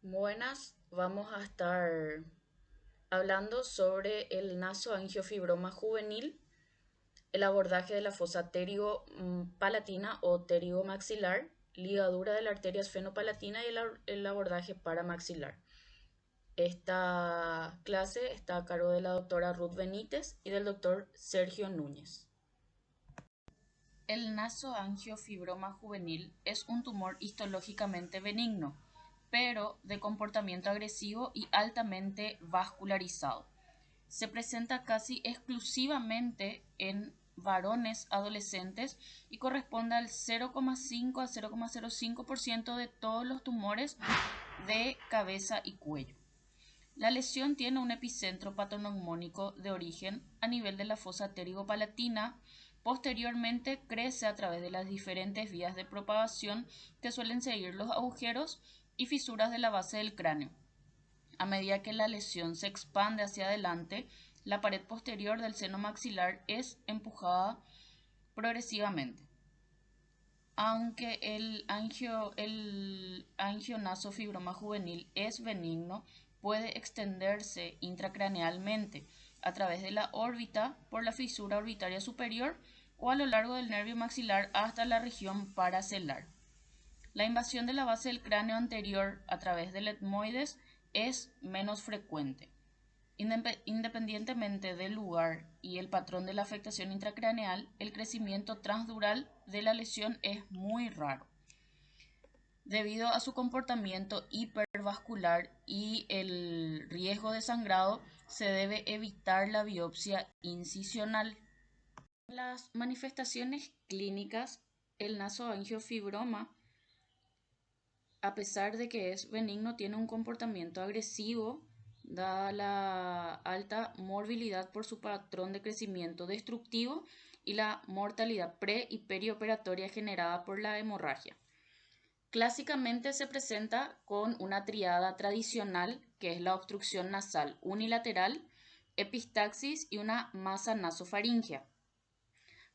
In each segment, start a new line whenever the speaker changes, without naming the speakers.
Buenas, vamos a estar hablando sobre el nasoangiofibroma juvenil, el abordaje de la fosa pterigo-palatina o pterigo-maxilar, ligadura de la arteria esfenopalatina y el abordaje paramaxilar. Esta clase está a cargo de la doctora Ruth Benítez y del doctor Sergio Núñez. El nasoangiofibroma juvenil es un tumor histológicamente benigno, pero de comportamiento agresivo y altamente vascularizado. Se presenta casi exclusivamente en varones adolescentes y corresponde al 0,5 a 0,05% de todos los tumores de cabeza y cuello. La lesión tiene un epicentro patognomónico de origen a nivel de la fosa pterigo-palatina. Posteriormente crece a través de las diferentes vías de propagación que suelen seguir los agujeros y fisuras de la base del cráneo. A medida que la lesión se expande hacia adelante, la pared posterior del seno maxilar es empujada progresivamente. Aunque el angionasofibroma juvenil es benigno, puede extenderse intracranealmente a través de la órbita por la fisura orbitaria superior o a lo largo del nervio maxilar hasta la región paracelar. La invasión de la base del cráneo anterior a través del etmoides es menos frecuente. Independientemente del lugar y el patrón de la afectación intracraneal, el crecimiento transdural de la lesión es muy raro. Debido a su comportamiento hipervascular y el riesgo de sangrado, se debe evitar la biopsia incisional. Las manifestaciones clínicas, el nasoangiofibroma, a pesar de que es benigno, tiene un comportamiento agresivo, dada la alta morbilidad por su patrón de crecimiento destructivo y la mortalidad pre y perioperatoria generada por la hemorragia. Clásicamente se presenta con una triada tradicional, que es la obstrucción nasal unilateral, epistaxis y una masa nasofaringea.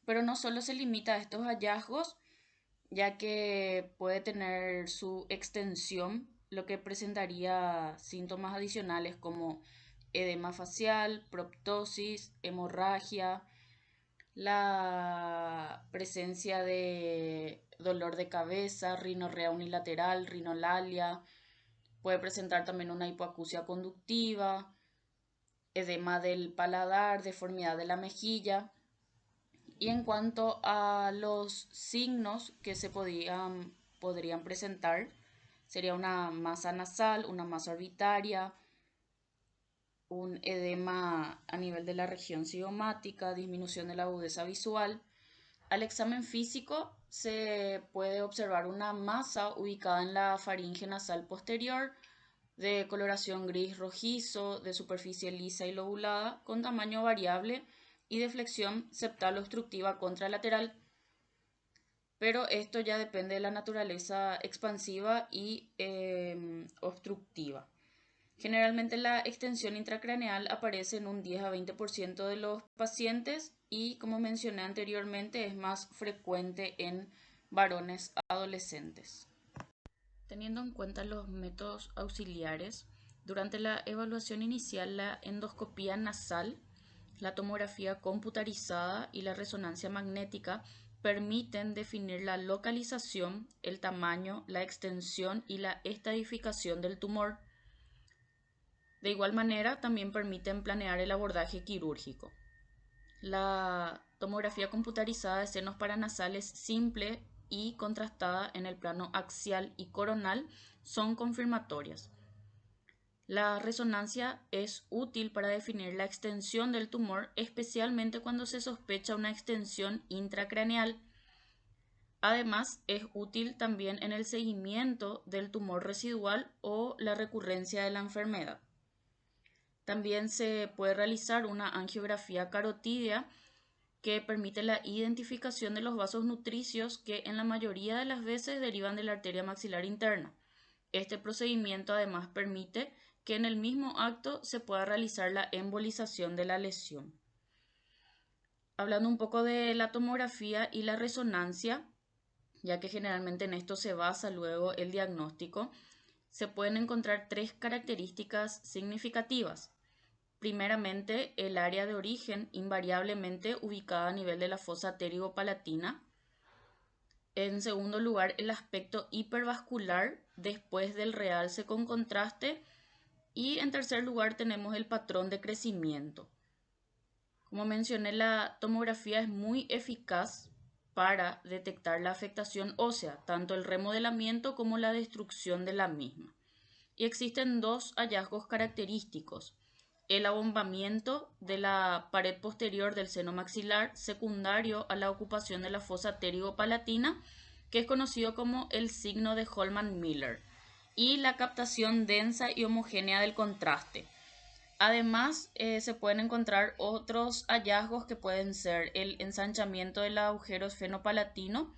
Pero no solo se limita a estos hallazgos, ya que puede tener su extensión, lo que presentaría síntomas adicionales como edema facial, proptosis, hemorragia, la presencia de dolor de cabeza, rinorrea unilateral, rinolalia, puede presentar también una hipoacusia conductiva, edema del paladar, deformidad de la mejilla. Y en cuanto a los signos que podrían presentar, sería una masa nasal, una masa orbitaria, un edema a nivel de la región cigomática, disminución de la agudeza visual. Al examen físico se puede observar una masa ubicada en la faringe nasal posterior, de coloración gris rojizo, de superficie lisa y lobulada, con tamaño variable y de flexión septal obstructiva contralateral, pero esto ya depende de la naturaleza expansiva y obstructiva. Generalmente la extensión intracraneal aparece en un 10 a 20% de los pacientes y, como mencioné anteriormente, es más frecuente en varones adolescentes. Teniendo en cuenta los métodos auxiliares, durante la evaluación inicial la endoscopía nasal, la tomografía computarizada y la resonancia magnética permiten definir la localización, el tamaño, la extensión y la estadificación del tumor. De igual manera, también permiten planear el abordaje quirúrgico. La tomografía computarizada de senos paranasales simple y contrastada en el plano axial y coronal son confirmatorias. La resonancia es útil para definir la extensión del tumor, especialmente cuando se sospecha una extensión intracraneal. Además, es útil también en el seguimiento del tumor residual o la recurrencia de la enfermedad. También se puede realizar una angiografía carotídea que permite la identificación de los vasos nutricios que en la mayoría de las veces derivan de la arteria maxilar interna. Este procedimiento además permite que en el mismo acto se pueda realizar la embolización de la lesión. Hablando un poco de la tomografía y la resonancia, ya que generalmente en esto se basa luego el diagnóstico, se pueden encontrar tres características significativas. Primeramente, el área de origen invariablemente ubicada a nivel de la fosa pterigo-palatina. En segundo lugar, el aspecto hipervascular después del realce con contraste. Y en tercer lugar, tenemos el patrón de crecimiento. Como mencioné, la tomografía es muy eficaz para detectar la afectación ósea, tanto el remodelamiento como la destrucción de la misma. Y existen dos hallazgos característicos: el abombamiento de la pared posterior del seno maxilar secundario a la ocupación de la fosa pterigo-palatina, que es conocido como el signo de Holman-Miller, y la captación densa y homogénea del contraste. Además, se pueden encontrar otros hallazgos que pueden ser el ensanchamiento del agujero esfenopalatino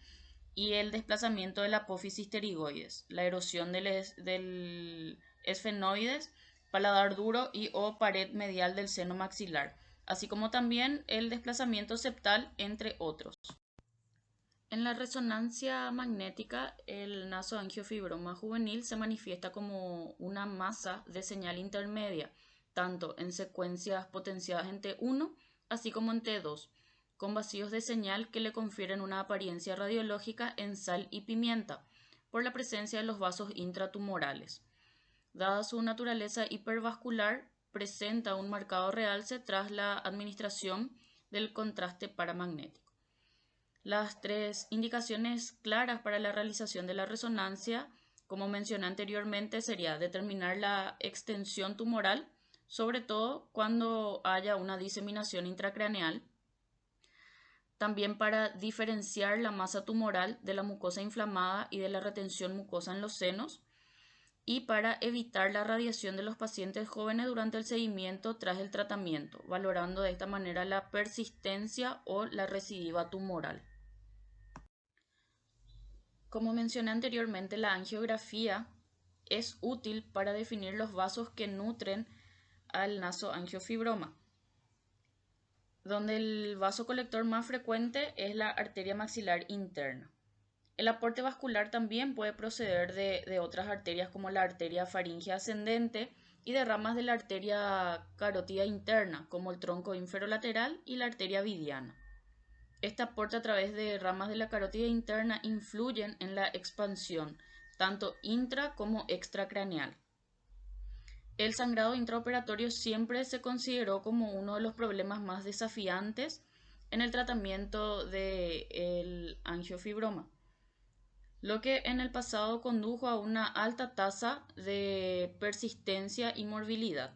y el desplazamiento de la apófisis pterigoides, la erosión del esfenoides, paladar duro y o pared medial del seno maxilar, así como también el desplazamiento septal, entre otros. En la resonancia magnética, el nasoangiofibroma juvenil se manifiesta como una masa de señal intermedia, tanto en secuencias potenciadas en T1, así como en T2, con vacíos de señal que le confieren una apariencia radiológica en sal y pimienta, por la presencia de los vasos intratumorales. Dada su naturaleza hipervascular, presenta un marcado realce tras la administración del contraste paramagnético. Las tres indicaciones claras para la realización de la resonancia, como mencioné anteriormente, sería determinar la extensión tumoral, sobre todo cuando haya una diseminación intracraneal. También para diferenciar la masa tumoral de la mucosa inflamada y de la retención mucosa en los senos. Y para evitar la radiación de los pacientes jóvenes durante el seguimiento tras el tratamiento, valorando de esta manera la persistencia o la recidiva tumoral. Como mencioné anteriormente, la angiografía es útil para definir los vasos que nutren al nasoangiofibroma, donde el vaso colector más frecuente es la arteria maxilar interna. El aporte vascular también puede proceder de otras arterias como la arteria faríngea ascendente y de ramas de la arteria carótida interna como el tronco inferolateral y la arteria vidiana. Este aporte a través de ramas de la carótida interna influyen en la expansión, tanto intra como extracraneal. El sangrado intraoperatorio siempre se consideró como uno de los problemas más desafiantes en el tratamiento del angiofibroma, lo que en el pasado condujo a una alta tasa de persistencia y morbilidad.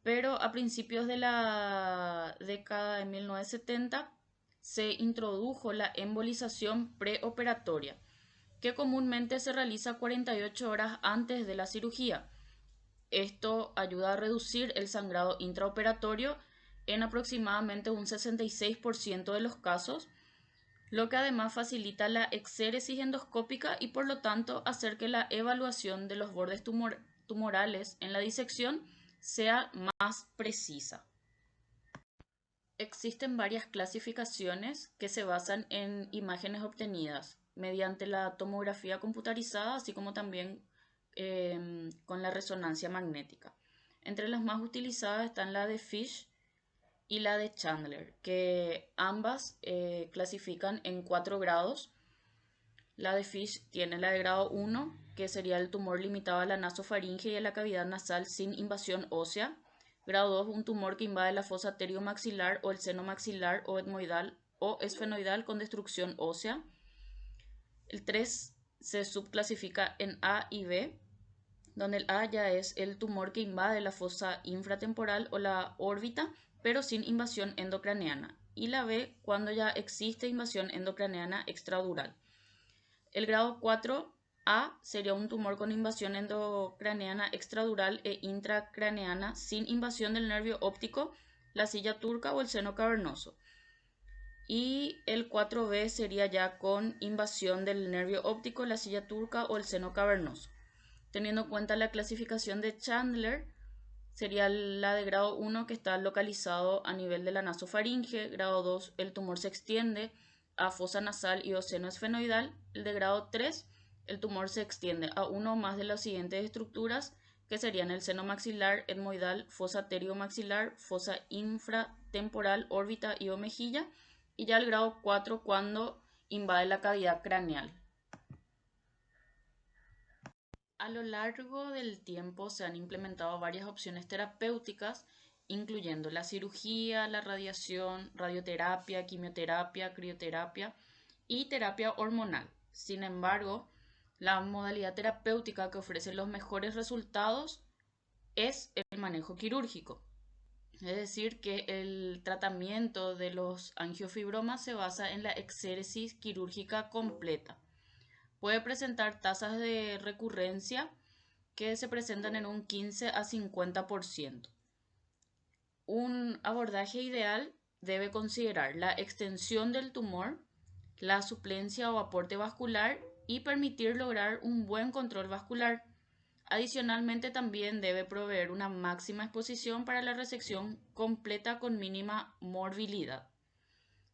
Pero a principios de la década de 1970 se introdujo la embolización preoperatoria, que comúnmente se realiza 48 horas antes de la cirugía. Esto ayuda a reducir el sangrado intraoperatorio en aproximadamente un 66% de los casos, lo que además facilita la exéresis endoscópica y por lo tanto hacer que la evaluación de los bordes tumorales en la disección sea más precisa. Existen varias clasificaciones que se basan en imágenes obtenidas mediante la tomografía computarizada, así como también con la resonancia magnética. Entre las más utilizadas están la de Fish y la de Chandler, que ambas clasifican en 4 grados. La de Fish tiene la de grado 1, que sería el tumor limitado a la nasofaringe y a la cavidad nasal sin invasión ósea. Grado 2, un tumor que invade la fosa pteriomaxilar o el seno maxilar o etmoidal o esfenoidal con destrucción ósea. El 3 se subclasifica en A y B, donde el A ya es el tumor que invade la fosa infratemporal o la órbita, pero sin invasión endocraneana. Y la B cuando ya existe invasión endocraneana extradural. El grado 4A sería un tumor con invasión endocraneana extradural e intracraneana sin invasión del nervio óptico, la silla turca o el seno cavernoso. Y el 4B sería ya con invasión del nervio óptico, la silla turca o el seno cavernoso. Teniendo en cuenta la clasificación de Chandler, sería la de grado 1 que está localizado a nivel de la nasofaringe. Grado 2, el tumor se extiende a fosa nasal y o seno esfenoidal. El de grado 3 el tumor se extiende a uno o más de las siguientes estructuras, que serían el seno maxilar, etmoidal, fosa pteriomaxilar, fosa infratemporal, órbita y o mejilla, y ya el grado 4 cuando invade la cavidad craneal. A lo largo del tiempo se han implementado varias opciones terapéuticas, incluyendo la cirugía, la radiación, radioterapia, quimioterapia, crioterapia y terapia hormonal. Sin embargo, la modalidad terapéutica que ofrece los mejores resultados es el manejo quirúrgico. Es decir, que el tratamiento de los angiofibromas se basa en la exéresis quirúrgica completa. Puede presentar tasas de recurrencia que se presentan en un 15 a 50%. Un abordaje ideal debe considerar la extensión del tumor, la suplencia o aporte vascular y permitir lograr un buen control vascular. Adicionalmente, también debe proveer una máxima exposición para la resección completa con mínima morbilidad.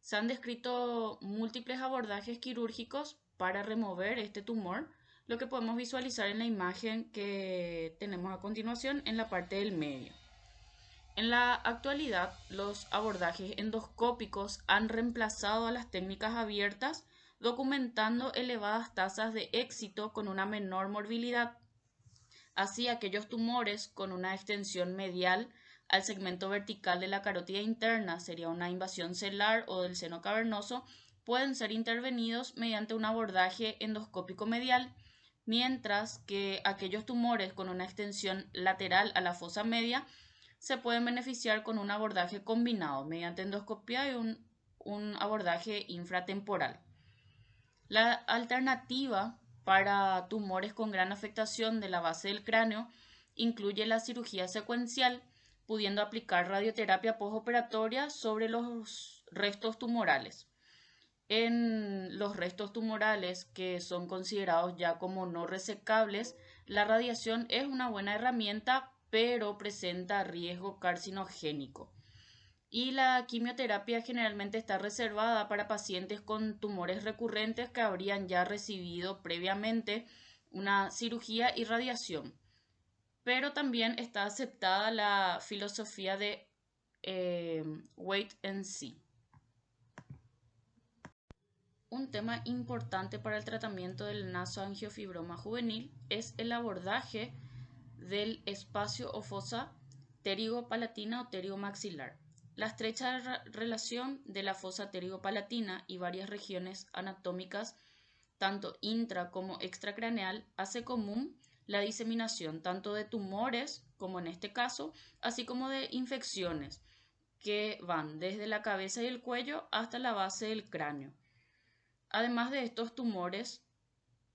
Se han descrito múltiples abordajes quirúrgicos para remover este tumor, lo que podemos visualizar en la imagen que tenemos a continuación en la parte del medio. En la actualidad, los abordajes endoscópicos han reemplazado a las técnicas abiertas, documentando elevadas tasas de éxito con una menor morbilidad. Así, aquellos tumores con una extensión medial al segmento vertical de la carótida interna, sería una invasión celular o del seno cavernoso, pueden ser intervenidos mediante un abordaje endoscópico medial, mientras que aquellos tumores con una extensión lateral a la fosa media se pueden beneficiar con un abordaje combinado mediante endoscopia y un abordaje infratemporal. La alternativa para tumores con gran afectación de la base del cráneo incluye la cirugía secuencial, pudiendo aplicar radioterapia postoperatoria sobre los restos tumorales. En los restos tumorales que son considerados ya como no resecables, la radiación es una buena herramienta, pero presenta riesgo carcinogénico. Y la quimioterapia generalmente está reservada para pacientes con tumores recurrentes que habrían ya recibido previamente una cirugía y radiación. Pero también está aceptada la filosofía de wait and see. Un tema importante para el tratamiento del nasoangiofibroma juvenil es el abordaje del espacio o fosa pterigopalatina o pterigomaxilar. La estrecha relación de la fosa pterigopalatina y varias regiones anatómicas, tanto intra como extracraneal, hace común la diseminación tanto de tumores, como en este caso, así como de infecciones que van desde la cabeza y el cuello hasta la base del cráneo. Además de estos tumores,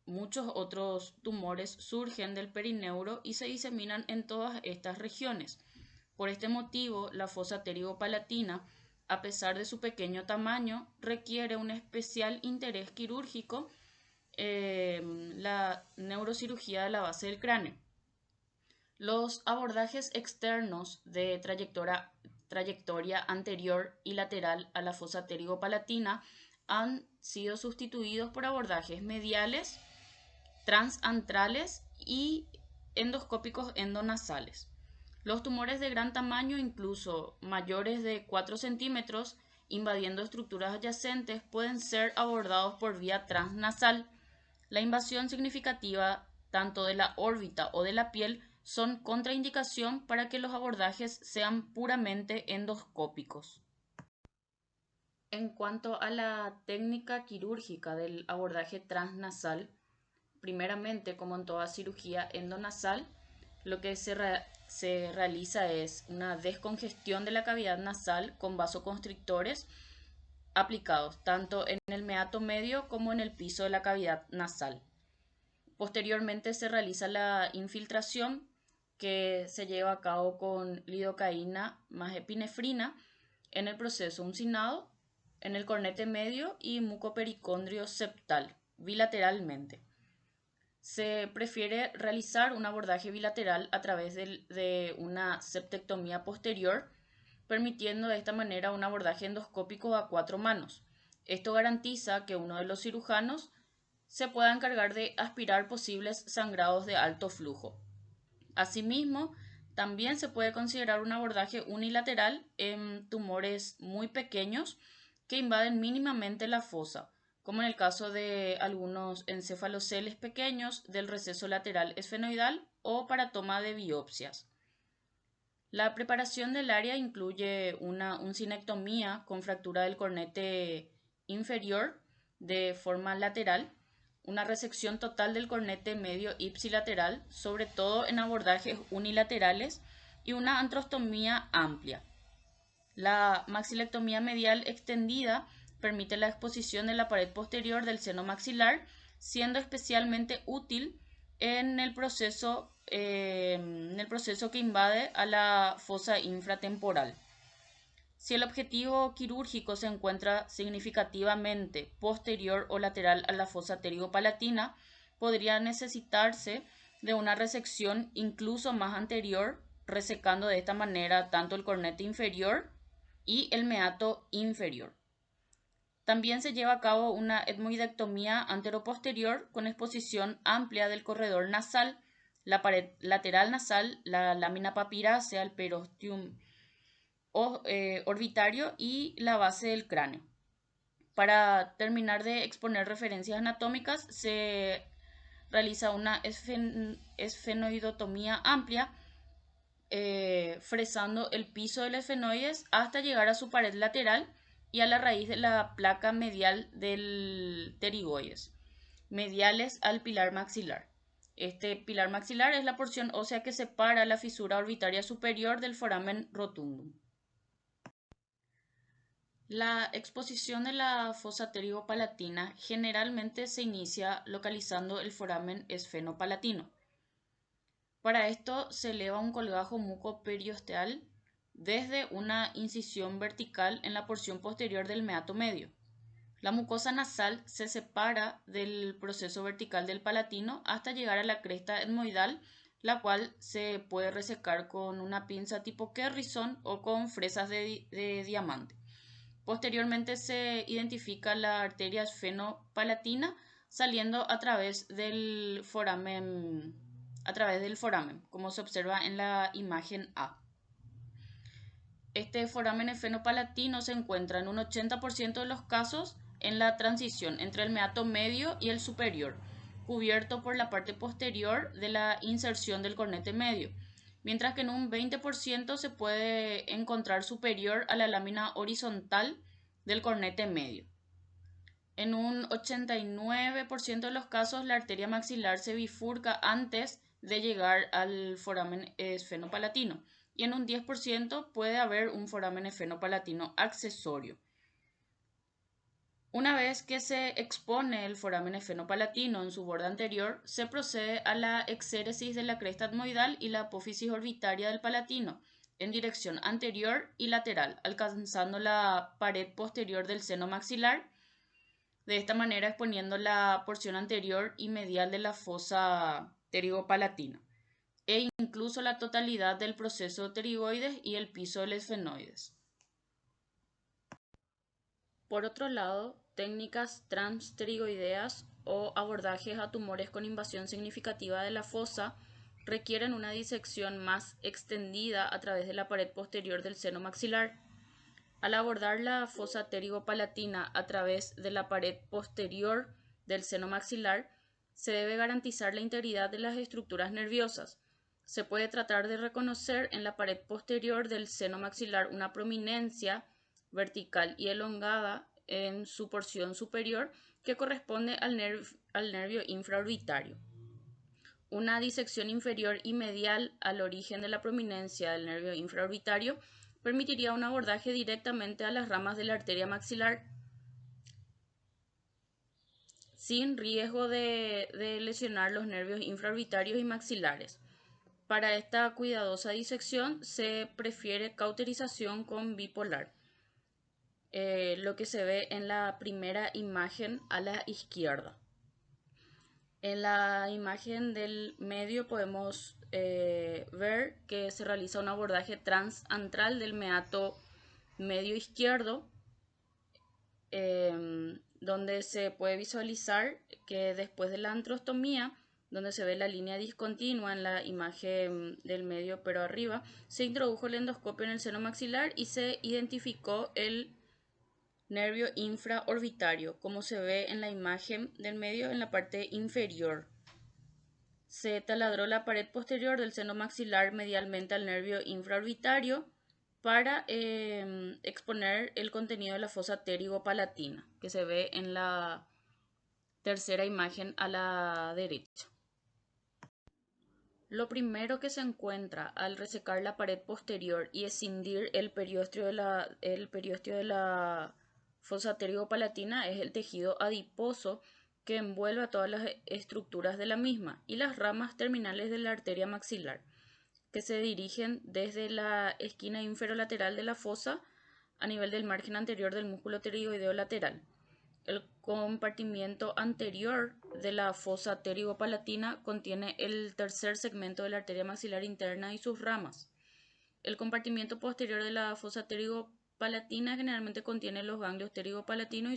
muchos otros tumores surgen del perineuro y se diseminan en todas estas regiones. Por este motivo, la fosa pterigopalatina, a pesar de su pequeño tamaño, requiere un especial interés quirúrgico, la neurocirugía de la base del cráneo. Los abordajes externos de trayectoria anterior y lateral a la fosa pterigopalatina han sido sustituidos por abordajes mediales, transantrales y endoscópicos endonasales. Los tumores de gran tamaño, incluso mayores de 4 centímetros, invadiendo estructuras adyacentes, pueden ser abordados por vía transnasal. La invasión significativa tanto de la órbita o de la piel son contraindicación para que los abordajes sean puramente endoscópicos. En cuanto a la técnica quirúrgica del abordaje transnasal, primeramente, como en toda cirugía endonasal, lo que se realiza es una descongestión de la cavidad nasal con vasoconstrictores aplicados tanto en el meato medio como en el piso de la cavidad nasal. Posteriormente se realiza la infiltración, que se lleva a cabo con lidocaína más epinefrina en el proceso uncinado, en el cornete medio y mucopericondrio septal, bilateralmente. Se prefiere realizar un abordaje bilateral a través de una septectomía posterior, permitiendo de esta manera un abordaje endoscópico a 4 manos. Esto garantiza que uno de los cirujanos se pueda encargar de aspirar posibles sangrados de alto flujo. Asimismo, también se puede considerar un abordaje unilateral en tumores muy pequeños que invaden mínimamente la fosa, como en el caso de algunos encefaloceles pequeños del receso lateral esfenoidal o para toma de biopsias. La preparación del área incluye una uncinectomía con fractura del cornete inferior de forma lateral, una resección total del cornete medio ipsilateral, sobre todo en abordajes unilaterales, y una antrostomía amplia. La maxilectomía medial extendida permite la exposición de la pared posterior del seno maxilar, siendo especialmente útil en el proceso que invade a la fosa infratemporal. Si el objetivo quirúrgico se encuentra significativamente posterior o lateral a la fosa pterigo-palatina, podría necesitarse de una resección incluso más anterior, resecando de esta manera tanto el cornete inferior y el meato inferior. También se lleva a cabo una etmoidectomía anteroposterior con exposición amplia del corredor nasal, la pared lateral nasal, la lámina papirácea, el perosteum orbitario y la base del cráneo. Para terminar de exponer referencias anatómicas, se realiza una esfenoidotomía amplia, fresando el piso del esfenoides hasta llegar a su pared lateral y a la raíz de la placa medial del pterigoides, mediales al pilar maxilar. Este pilar maxilar es la porción ósea que separa la fisura orbitaria superior del foramen rotundum. La exposición de la fosa pterigo-palatina generalmente se inicia localizando el foramen esfenopalatino. Para esto se eleva un colgajo mucoperiosteal desde una incisión vertical en la porción posterior del meato medio. La mucosa nasal se separa del proceso vertical del palatino hasta llegar a la cresta etmoidal, la cual se puede resecar con una pinza tipo Kerrison o con fresas de diamante. Posteriormente se identifica la arteria esfenopalatina saliendo a través del foramen, como se observa en la imagen A. Este foramen esfenopalatino se encuentra en un 80% de los casos en la transición entre el meato medio y el superior, cubierto por la parte posterior de la inserción del cornete medio, mientras que en un 20% se puede encontrar superior a la lámina horizontal del cornete medio. En un 89% de los casos la arteria maxilar se bifurca antes de llegar al foramen esfenopalatino y en un 10% puede haber un foramen esfenopalatino accesorio. Una vez que se expone el foramen esfenopalatino en su borde anterior, se procede a la exéresis de la cresta etmoidal y la apófisis orbitaria del palatino en dirección anterior y lateral, alcanzando la pared posterior del seno maxilar, de esta manera exponiendo la porción anterior y medial de la fosa pterigopalatina e incluso la totalidad del proceso pterigoides y el piso del esfenoides. Por otro lado, técnicas transpterigoideas o abordajes a tumores con invasión significativa de la fosa requieren una disección más extendida a través de la pared posterior del seno maxilar. Al abordar la fosa pterigopalatina a través de la pared posterior del seno maxilar, se debe garantizar la integridad de las estructuras nerviosas. Se puede tratar de reconocer en la pared posterior del seno maxilar una prominencia vertical y elongada en su porción superior que corresponde al nervio infraorbitario. Una disección inferior y medial al origen de la prominencia del nervio infraorbitario permitiría un abordaje directamente a las ramas de la arteria maxilar sin riesgo de lesionar los nervios infraorbitarios y maxilares. Para esta cuidadosa disección se prefiere cauterización con bipolar, lo que se ve en la primera imagen a la izquierda. En la imagen del medio podemos ver que se realiza un abordaje transantral del meato medio izquierdo donde se puede visualizar que después de la antrostomía, donde se ve la línea discontinua en la imagen del medio pero arriba, se introdujo el endoscopio en el seno maxilar y se identificó el nervio infraorbitario, como se ve en la imagen del medio en la parte inferior. Se taladró la pared posterior del seno maxilar medialmente al nervio infraorbitario para exponer el contenido de la fosa pterigo-palatina, que se ve en la tercera imagen a la derecha. Lo primero que se encuentra al resecar la pared posterior y escindir el periósteo de la fosa pterigo-palatina es el tejido adiposo que envuelve a todas las estructuras de la misma y las ramas terminales de la arteria maxilar, que se dirigen desde la esquina inferolateral de la fosa a nivel del margen anterior del músculo pterigoideo lateral. El compartimiento anterior de la fosa pterigo-palatina contiene el tercer segmento de la arteria maxilar interna y sus ramas. El compartimiento posterior de la fosa pterigo-palatina generalmente contiene los ganglios pterigo-palatinos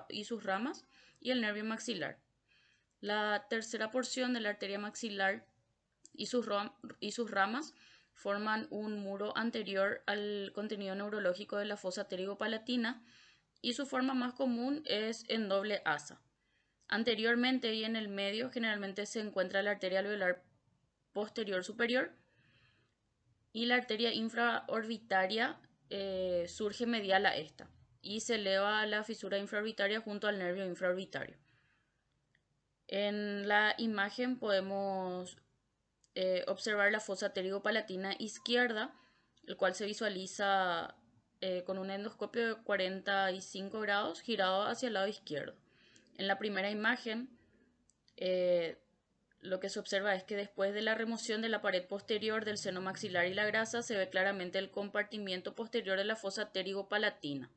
y sus ramas y el nervio maxilar. La tercera porción de la arteria maxilar y sus ramas forman un muro anterior al contenido neurológico de la fosa pterigo-palatina y su forma más común es en doble asa. Anteriormente y en el medio generalmente se encuentra la arteria alveolar posterior superior y la arteria infraorbitaria surge medial a esta y se eleva a la fisura infraorbitaria junto al nervio infraorbitario. En la imagen podemos observar la fosa pterigo-palatina izquierda, el cual se visualiza con un endoscopio de 45 grados girado hacia el lado izquierdo. En la primera imagen, lo que se observa es que después de la remoción de la pared posterior del seno maxilar y la grasa, se ve claramente el compartimiento posterior de la fosa pterigo-palatina.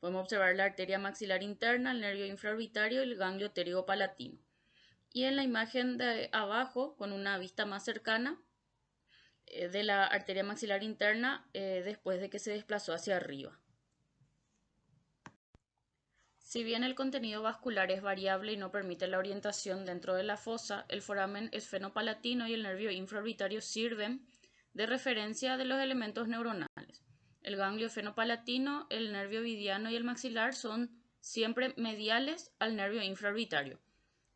Podemos observar la arteria maxilar interna, el nervio infraorbitario y el ganglio pterigo-palatino. Y en la imagen de abajo, con una vista más cercana, de la arteria maxilar interna después de que se desplazó hacia arriba. Si bien el contenido vascular es variable y no permite la orientación dentro de la fosa, el foramen esfenopalatino y el nervio infraorbitario sirven de referencia de los elementos neuronales. El ganglio esfenopalatino, el nervio vidiano y el maxilar son siempre mediales al nervio infraorbitario.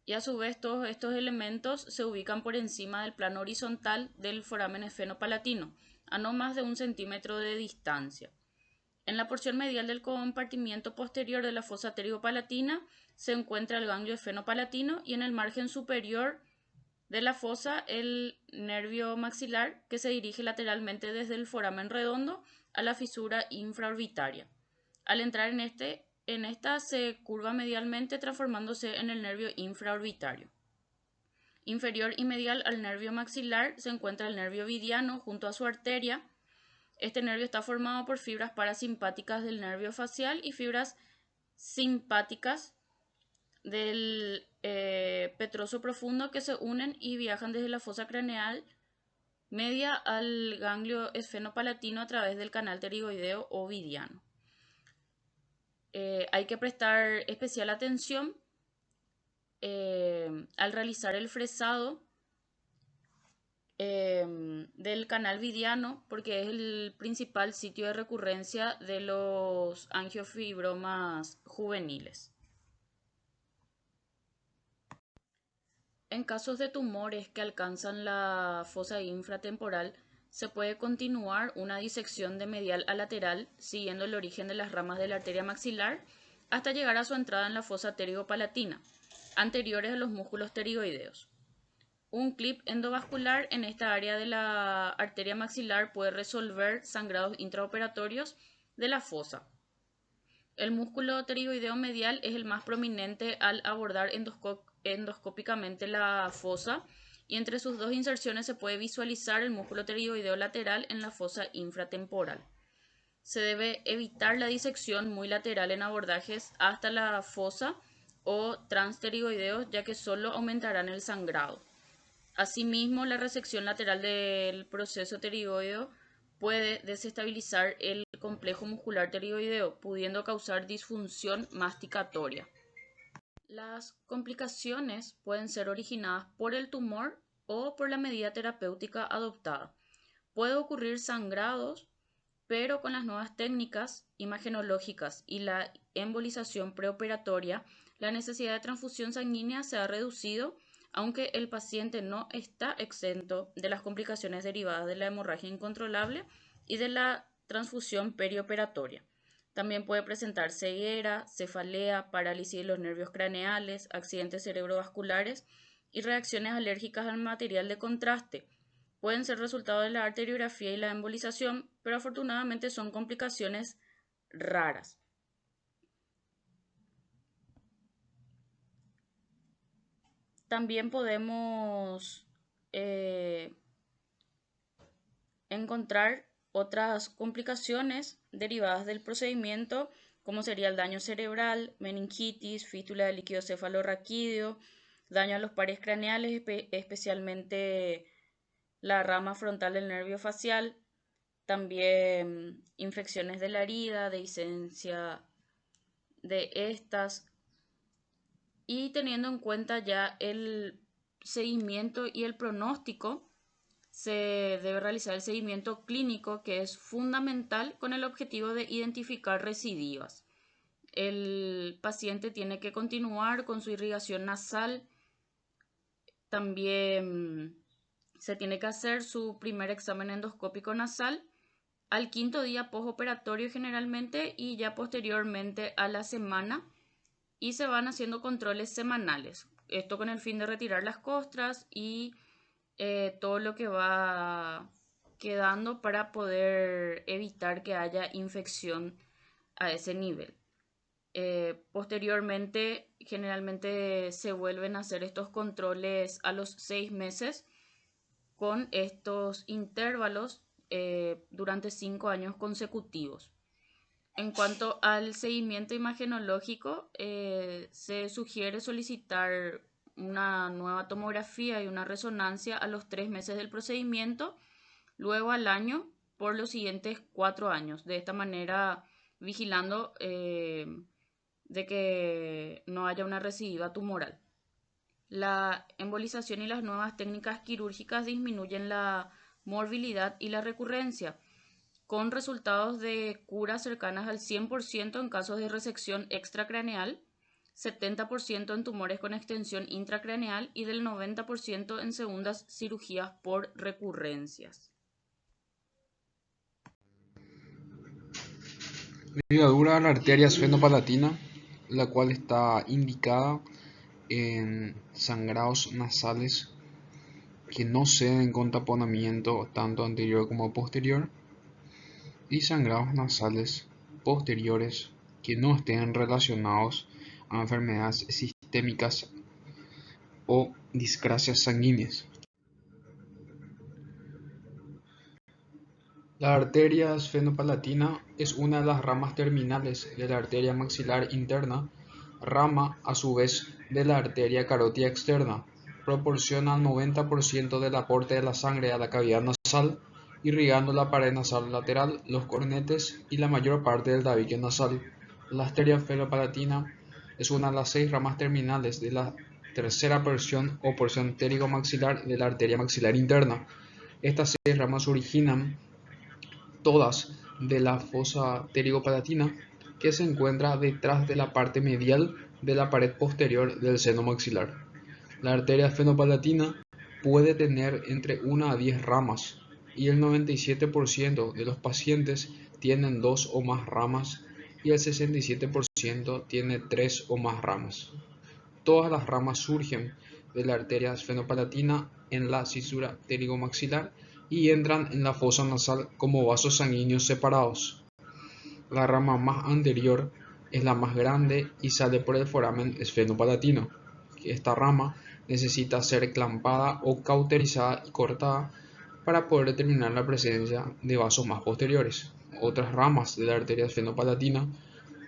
Y a su vez todos estos elementos se ubican por encima del plano horizontal del foramen esfenopalatino, a no más de 1 centímetro de distancia. En la porción medial del compartimiento posterior de la fosa pterigo-palatina se encuentra el ganglio esfenopalatino y en el margen superior de la fosa el nervio maxilar que se dirige lateralmente desde el foramen redondo a la fisura infraorbitaria. Al entrar en esta se curva medialmente transformándose en el nervio infraorbitario. Inferior y medial al nervio maxilar se encuentra el nervio vidiano junto a su arteria. Este nervio está formado por fibras parasimpáticas del nervio facial y fibras simpáticas del petroso profundo que se unen y viajan desde la fosa craneal media al ganglio esfenopalatino a través del canal pterigoideo o vidiano. Hay que prestar especial atención al realizar el fresado del canal vidiano porque es el principal sitio de recurrencia de los angiofibromas juveniles. En casos de tumores que alcanzan la fosa infratemporal, se puede continuar una disección de medial a lateral siguiendo el origen de las ramas de la arteria maxilar hasta llegar a su entrada en la fosa pterigo-palatina, anteriores a los músculos pterigoideos. Un clip endovascular en esta área de la arteria maxilar puede resolver sangrados intraoperatorios de la fosa. El músculo pterigoideo medial es el más prominente al abordar endoscópicamente la fosa y entre sus dos inserciones se puede visualizar el músculo pterigoideo lateral en la fosa infratemporal. Se debe evitar la disección muy lateral en abordajes hasta la fosa o transpterigoideos, ya que solo aumentarán el sangrado. Asimismo, la resección lateral del proceso pterigoideo puede desestabilizar el complejo muscular pterigoideo, pudiendo causar disfunción masticatoria. Las complicaciones pueden ser originadas por el tumor o por la medida terapéutica adoptada. Puede ocurrir sangrados, pero con las nuevas técnicas imagenológicas y la embolización preoperatoria, la necesidad de transfusión sanguínea se ha reducido, aunque el paciente no está exento de las complicaciones derivadas de la hemorragia incontrolable y de la transfusión perioperatoria. También puede presentar ceguera, cefalea, parálisis de los nervios craneales, accidentes cerebrovasculares y reacciones alérgicas al material de contraste. Pueden ser resultado de la arteriografía y la embolización, pero afortunadamente son complicaciones raras. También podemos encontrar otras complicaciones derivadas del procedimiento, como sería el daño cerebral, meningitis, fístula de líquido cefalorraquídeo, daño a los pares craneales, especialmente la rama frontal del nervio facial, también infecciones de la herida, dehiscencia de estas, y teniendo en cuenta ya el seguimiento y el pronóstico, se debe realizar el seguimiento clínico, que es fundamental con el objetivo de identificar recidivas. El paciente tiene que continuar con su irrigación nasal. También se tiene que hacer su primer examen endoscópico nasal al quinto día postoperatorio generalmente, y ya posteriormente a la semana, y se van haciendo controles semanales. Esto con el fin de retirar las costras y todo lo que va quedando para poder evitar que haya infección a ese nivel. Posteriormente, generalmente se vuelven a hacer estos controles a los 6 meses con estos intervalos durante 5 años consecutivos. En cuanto al seguimiento imagenológico, se sugiere solicitar una nueva tomografía y una resonancia a los 3 meses del procedimiento, luego al año por los siguientes 4 años. De esta manera, vigilando de que no haya una recidiva tumoral. La embolización y las nuevas técnicas quirúrgicas disminuyen la morbilidad y la recurrencia, con resultados de curas cercanas al 100% en casos de resección extracraneal, 70% en tumores con extensión intracraneal y del 90% en segundas cirugías por recurrencias.
Ligadura de la arteria esfenopalatina, la cual está indicada en sangrados nasales que no ceden con taponamiento tanto anterior como posterior, y sangrados nasales posteriores que no estén relacionados a enfermedades sistémicas o discrasias sanguíneas. La arteria esfenopalatina es una de las ramas terminales de la arteria maxilar interna, rama a su vez de la arteria carótida externa. Proporciona el 90% del aporte de la sangre a la cavidad nasal, irrigando la pared nasal lateral, los cornetes y la mayor parte del tabique nasal. La arteria esfenopalatina es una de las 6 ramas terminales de la tercera porción o porción pterigomaxilar de la arteria maxilar interna. Estas 6 ramas originan todas de la fosa pterigopalatina, que se encuentra detrás de la parte medial de la pared posterior del seno maxilar. La arteria esfenopalatina puede tener entre 1 a 10 ramas, y el 97% de los pacientes tienen 2 o más ramas y el 67% tiene 3 o más ramas. Todas las ramas surgen de la arteria esfenopalatina en la cisura pterigomaxilar y entran en la fosa nasal como vasos sanguíneos separados. La rama más anterior es la más grande y sale por el foramen esfenopalatino. Esta rama necesita ser clampada o cauterizada y cortada para poder determinar la presencia de vasos más posteriores. Otras ramas de la arteria esfenopalatina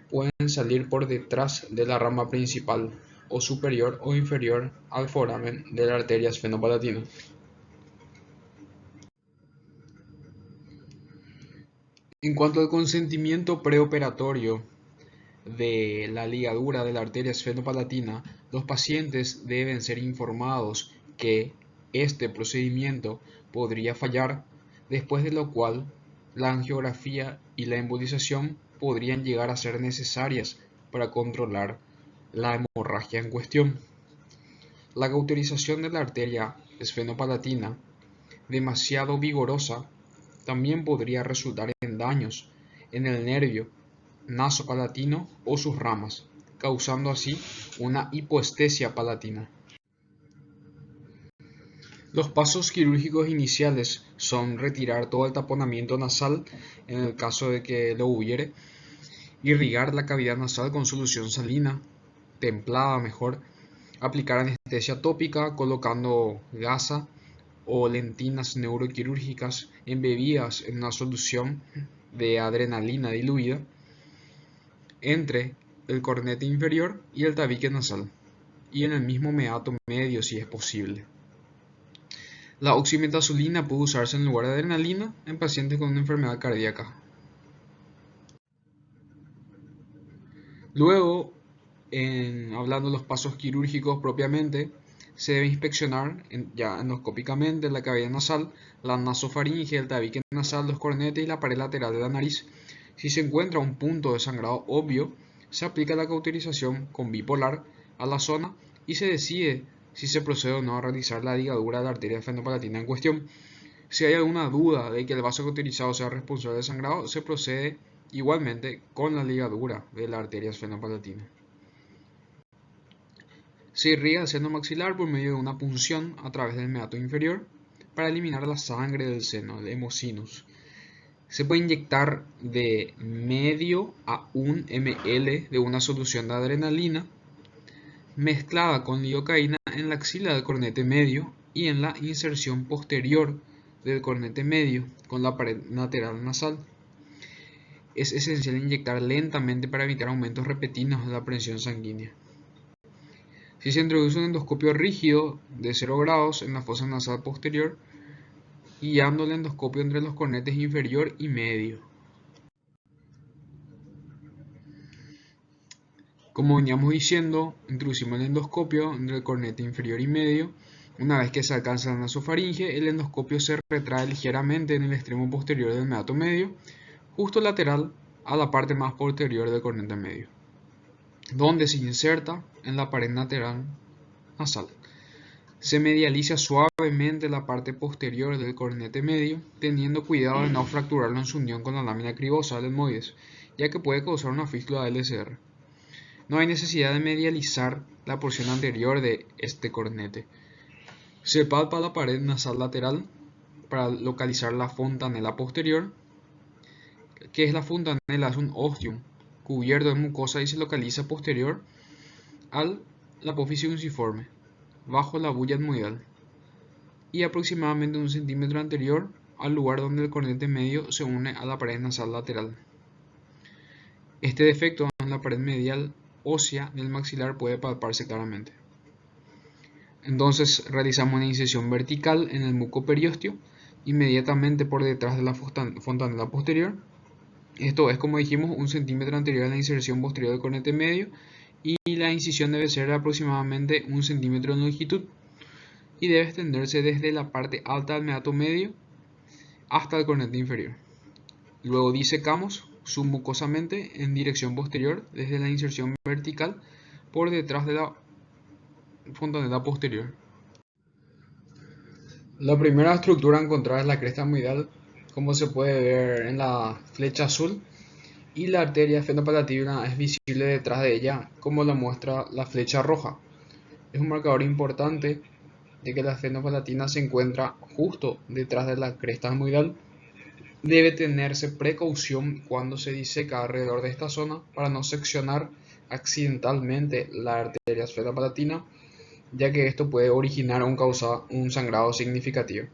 pueden salir por detrás de la rama principal, o superior o inferior al foramen de la arteria esfenopalatina. En cuanto al consentimiento preoperatorio, de la ligadura de la arteria esfenopalatina, los pacientes deben ser informados que este procedimiento podría fallar, después de lo cual la angiografía y la embolización podrían llegar a ser necesarias para controlar la hemorragia en cuestión. La cauterización de la arteria esfenopalatina demasiado vigorosa también podría resultar en daños en el nervio nasopalatino o sus ramas, causando así una hipoestesia palatina. Los pasos quirúrgicos iniciales son retirar todo el taponamiento nasal en el caso de que lo hubiere, irrigar la cavidad nasal con solución salina, templada mejor, aplicar anestesia tópica colocando gasa o lentinas neuroquirúrgicas embebidas en una solución de adrenalina diluida entre el cornete inferior y el tabique nasal, y en el mismo meato medio si es posible. La oximetazolina puede usarse en lugar de adrenalina en pacientes con una enfermedad cardíaca. Luego, hablando de los pasos quirúrgicos propiamente, se debe inspeccionar ya endoscópicamente la cavidad nasal, la nasofaringe, el tabique nasal, los cornetes y la pared lateral de la nariz. Si se encuentra un punto de sangrado obvio, se aplica la cauterización con bipolar a la zona y se decide si se procede o no a realizar la ligadura de la arteria esfenopalatina en cuestión. Si hay alguna duda de que el vaso cauterizado sea responsable del sangrado, se procede igualmente con la ligadura de la arteria esfenopalatina. Se irriga el seno maxilar por medio de una punción a través del meato inferior para eliminar la sangre del seno, el hemosinus. Se puede inyectar de medio a 1 ml de una solución de adrenalina mezclada con lidocaína en la axila del cornete medio y en la inserción posterior del cornete medio con la pared lateral nasal. Es esencial inyectar lentamente para evitar aumentos repentinos de la presión sanguínea. Si se introduce un endoscopio rígido de 0 grados en la fosa nasal posterior, guiando el endoscopio entre los cornetes inferior y medio. Como veníamos diciendo, introducimos el endoscopio entre el cornete inferior y medio. Una vez que se alcanza la nasofaringe, el endoscopio se retrae ligeramente en el extremo posterior del meato medio, justo lateral a la parte más posterior del cornete medio, donde se inserta en la pared lateral nasal. Se medializa suavemente la parte posterior del cornete medio, teniendo cuidado de no fracturarlo en su unión con la lámina cribosa del etmoides, ya que puede causar una fístula LCR. No hay necesidad de medializar la porción anterior de este cornete. Se palpa la pared nasal lateral para localizar la fontanela posterior. ¿Qué es la fontanela? Es un ostium cubierto de mucosa y se localiza posterior a la apófisis unciforme, bajo la bulla etmoidal, y aproximadamente 1 centímetro anterior al lugar donde el cornete medio se une a la pared nasal lateral. Este defecto en la pared medial ósea del maxilar puede palparse claramente. Entonces realizamos una incisión vertical en el mucoperiostio inmediatamente por detrás de la fontanela posterior. Esto es, como dijimos, 1 centímetro anterior a la inserción posterior del cornete medio, y la incisión debe ser de aproximadamente 1 centímetro en longitud y debe extenderse desde la parte alta del meato medio hasta el cornete inferior. Luego disecamos submucosamente en dirección posterior desde la inserción vertical por detrás de la fontanela posterior. La primera estructura encontrada es la cresta etmoidal, como se puede ver en la flecha azul, y la arteria esfenopalatina es visible detrás de ella, como lo muestra la flecha roja. Es un marcador importante de que la esfenopalatina se encuentra justo detrás de la cresta etmoidal. Debe tenerse precaución cuando se diseca alrededor de esta zona para no seccionar accidentalmente la arteria esfenopalatina, ya que esto puede originar un sangrado significativo.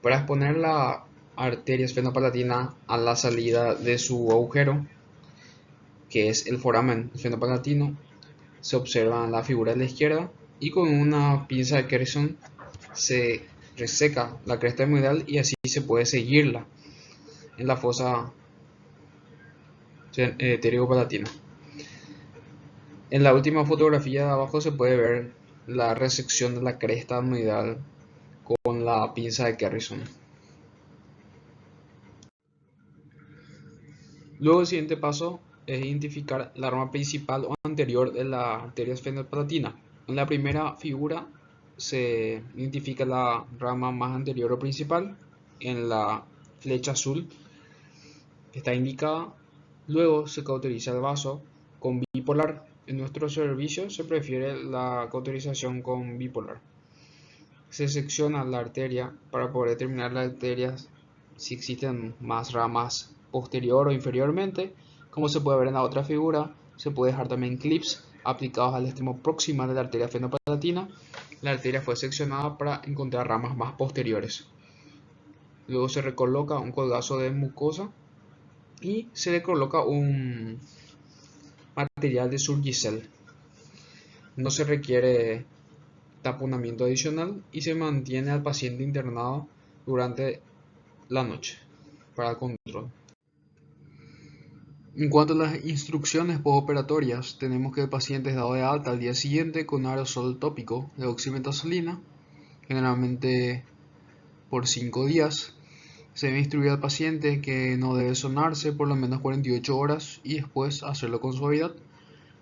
Para exponer la arteria esfenopalatina a la salida de su agujero, que es el foramen esfenopalatino, se observa en la figura de la izquierda, y con una pinza de Kerrison se reseca la cresta etmoidal y así se puede seguirla en la fosa pterigo-palatina. En la última fotografía de abajo se puede ver la resección de la cresta adenoidal con la pinza de Kerrison. Luego el siguiente paso es identificar la rama principal o anterior de la arteria esfenopalatina. En la primera figura se identifica la rama más anterior o principal. En la flecha azul está indicada. Luego se cauteriza el vaso con bipolar. En nuestro servicio se prefiere la cauterización con bipolar. Se secciona la arteria para poder determinar las arterias si existen más ramas posterior o inferiormente. Como se puede ver en la otra figura, se puede dejar también clips aplicados al extremo proximal de la arteria esfenopalatina. La arteria fue seccionada para encontrar ramas más posteriores. Luego se recoloca un colgazo de mucosa y se le coloca un material de Surgicel. No se requiere taponamiento adicional y se mantiene al paciente internado durante la noche para el control. En cuanto a las instrucciones postoperatorias, tenemos que el paciente es dado de alta al día siguiente con aerosol tópico de oximetazolina, generalmente por 5 días. Se debe instruir al paciente que no debe sonarse por lo menos 48 horas y después hacerlo con suavidad.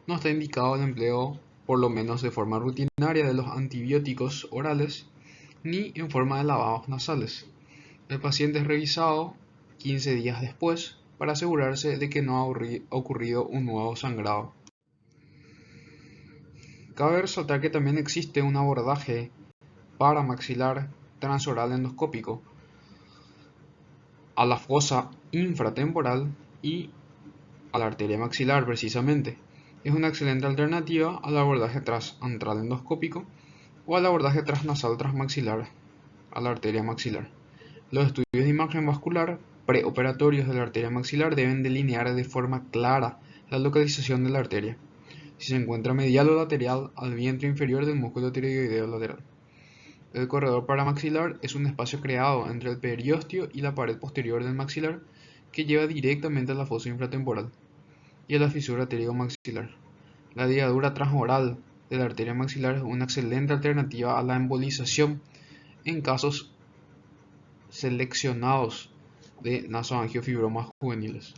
No está indicado el empleo, por lo menos de forma rutinaria, de los antibióticos orales ni en forma de lavados nasales. El paciente es revisado 15 días después para asegurarse de que no ha ocurrido un nuevo sangrado. Cabe resaltar que también existe un abordaje paramaxilar transoral endoscópico a la fosa infratemporal y a la arteria maxilar precisamente. Es una excelente alternativa al abordaje transantral endoscópico o al abordaje transnasal transmaxilar a la arteria maxilar. Los estudios de imagen vascular preoperatorios de la arteria maxilar deben delinear de forma clara la localización de la arteria, si se encuentra medial o lateral al vientre inferior del músculo tiroideo lateral. El corredor paramaxilar es un espacio creado entre el periósteo y la pared posterior del maxilar que lleva directamente a la fosa infratemporal y a la fisura pterigomaxilar. La ligadura transoral de la arteria maxilar es una excelente alternativa a la embolización en casos seleccionados de nasoangiofibromas juveniles.